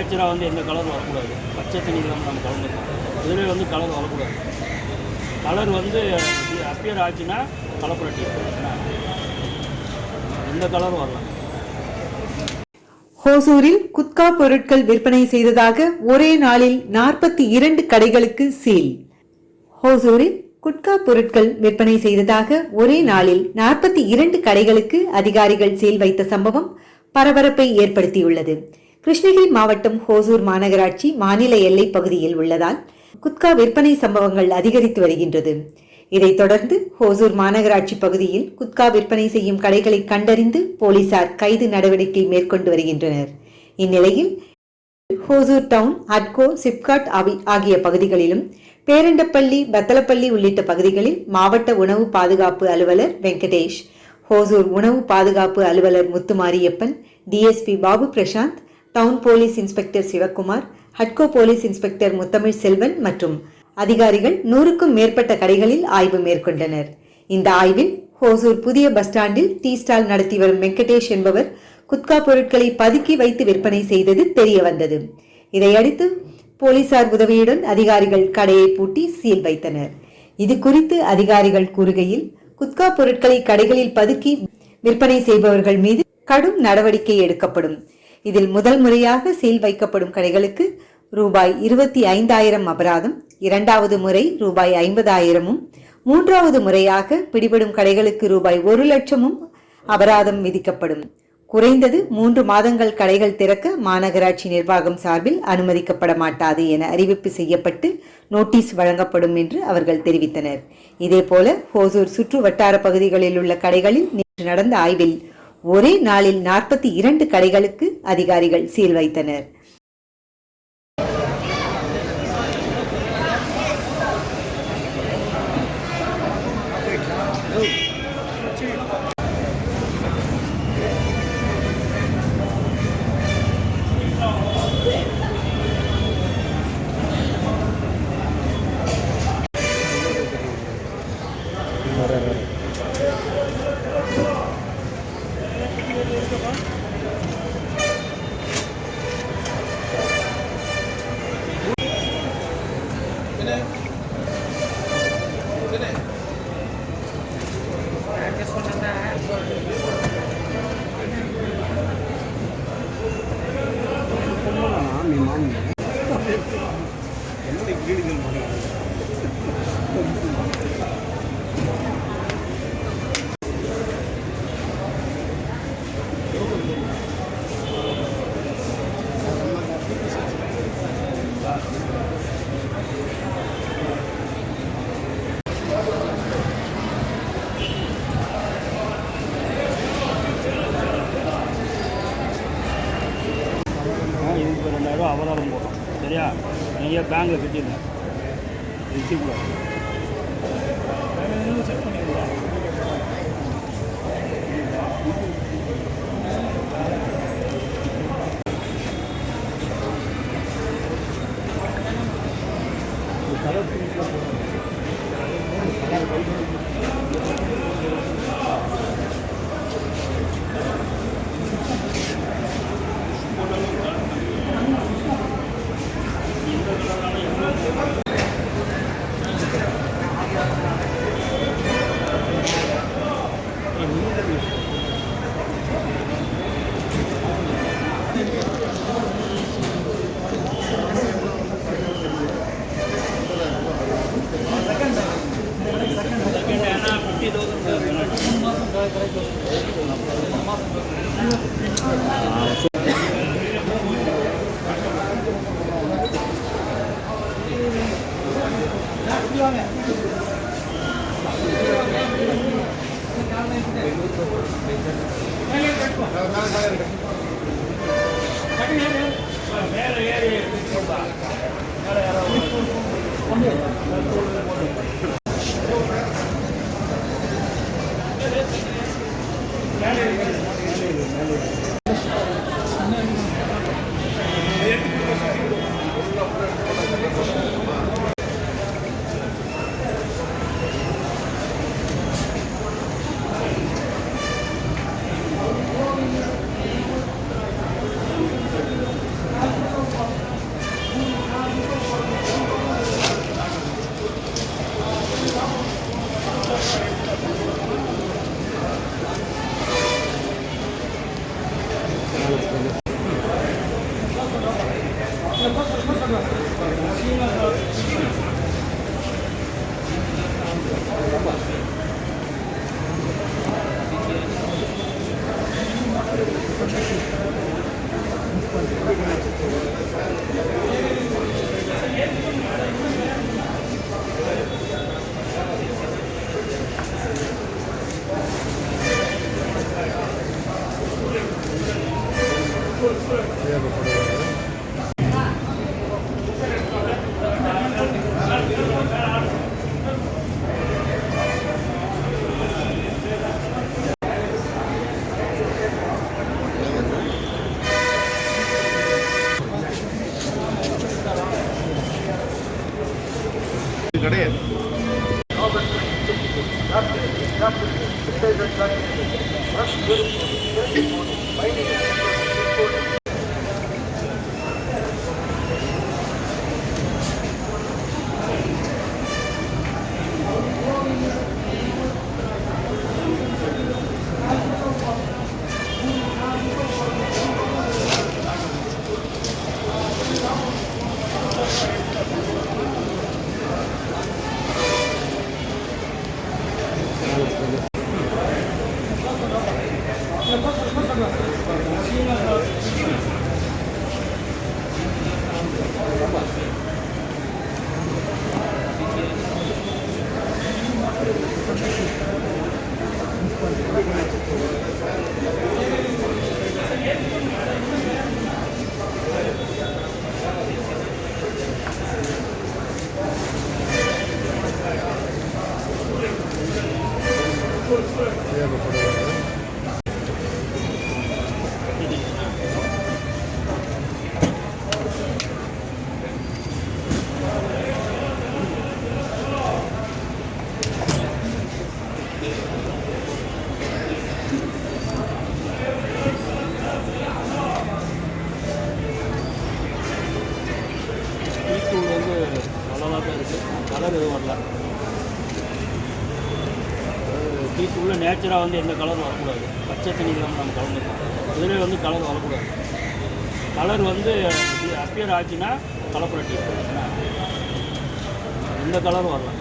நேச்சராக வந்து எந்த கலர் வரக்கூடாது. பச்சை தண்ணியில் நம்ம கலந்துருக்கோம். இதில் வந்து கலர் வரக்கூடாது. கலர் வந்து அப்பியர் ஆச்சுன்னா கலப்பரட்டி எந்த கலரும் வரலாம். ஹோசூரில் குட்கா பொருட்கள் விற்பனை செய்ததாக ஒரே நாளில் 42 கடைகளுக்கு சீல். ஹோசூரில் குட்கா பொருட்கள் விற்பனை செய்ததாக ஒரே நாளில் 42 கடைகளுக்கு அதிகாரிகள் சீல் வைத்த சம்பவம் பரபரப்பை ஏற்படுத்தியுள்ளது. கிருஷ்ணகிரி மாவட்டம் ஹோசூர் மாநகராட்சி மாநில எல்லை பகுதியில் உள்ளதால் குட்கா விற்பனை சம்பவங்கள் அதிகரித்து வருகின்றது. இதைத் தொடர்ந்து ஹோசூர் மாநகராட்சி பகுதியில் குட்கா விற்பனை செய்யும் கடைகளை கண்டறிந்து போலீசார் கைது நடவடிக்கை மேற்கொண்டு வருகின்றனர். இந்நிலையில் ஹோசூர் டவுன், அட்கோ, சிப்காட் ஆகிய பகுதிகளிலும், பேரண்டப்பள்ளி, பத்தலப்பள்ளி உள்ளிட்ட பகுதிகளில் மாவட்ட உணவு பாதுகாப்பு அலுவலர் வெங்கடேஷ், ஹோசூர் உணவு பாதுகாப்பு அலுவலர் Muthumariappan, DSP Babu Prasanth, town police inspector Sivakumar, ஹட்கோ போலீஸ் இன்ஸ்பெக்டர் முத்தமிழ் செல்வன் மற்றும் அதிகாரிகள் 100க்கும் மேற்பட்ட கடைகளில் ஆய்வு மேற்கொண்டனர். இந்த ஆய்வில் ஹோசூர் புதிய பஸ் ஸ்டாண்டில் டீ ஸ்டால் நடத்தி வரும் வெங்கடேஷ் என்பவர் குட்கா பொருட்களை பதுக்கி வைத்து விற்பனை செய்தது தெரிய வந்தது. இதையடுத்து போலீசார் உதவியுடன் அதிகாரிகள் கடையை பூட்டி சீல் வைத்தனர். இது குறித்து அதிகாரிகள் கூறுகையில், குட்கா பொருட்களை கடைகளில் பதுக்கி விற்பனை செய்பவர்கள் மீது கடும் நடவடிக்கை எடுக்கப்படும். இதில் முதல் முறையாக சீல் வைக்கப்படும் கடைகளுக்கு ரூபாய் 25,000 அபராதம், இரண்டாவது முறை ரூபாய் 50,000, மூன்றாவது முறையாக பிடிபடும் கடைகளுக்கு ரூபாய் 1,00,000 அபராதம் விதிக்கப்படும். குறைந்தது 3 மாதங்கள் கடைகள் திறக்க மாநகராட்சி நிர்வாகம் சார்பில் அனுமதிக்கப்பட மாட்டாது என அறிவிப்பு செய்யப்பட்டு நோட்டீஸ் வழங்கப்படும் என்று அவர்கள் தெரிவித்தனர். இதேபோல ஹோசூர் சுற்று வட்டார பகுதிகளில் உள்ள கடைகளில் நேற்று நடந்த ஆய்வில் ஒரே நாளில் 42 கடைகளுக்கு அதிகாரிகள் சீல் வைத்தனர். இதுக்கு 2,000 அபராதம் போடும். சரியா? நீங்கள் பேங்கில் கட்டிடுங்க. ரிசிப்ட் செக் பண்ணிடுங்க. கிடையாது. டீத்தூள் வந்து நல்லதாக தான் இருக்குது, கலர் எதுவும் வரல. டீத்தூளில் நேச்சராக வந்து எந்த கலரும் வரக்கூடாது. பச்சை தண்ணி இல்லாமல் நம்ம கலந்துருக்கோம். இதிலே வந்து கலர் வரக்கூடாது. கலர் வந்து அப்பியர் ஆச்சுன்னா கலப்பட டீ, எந்த கலரும் வரல.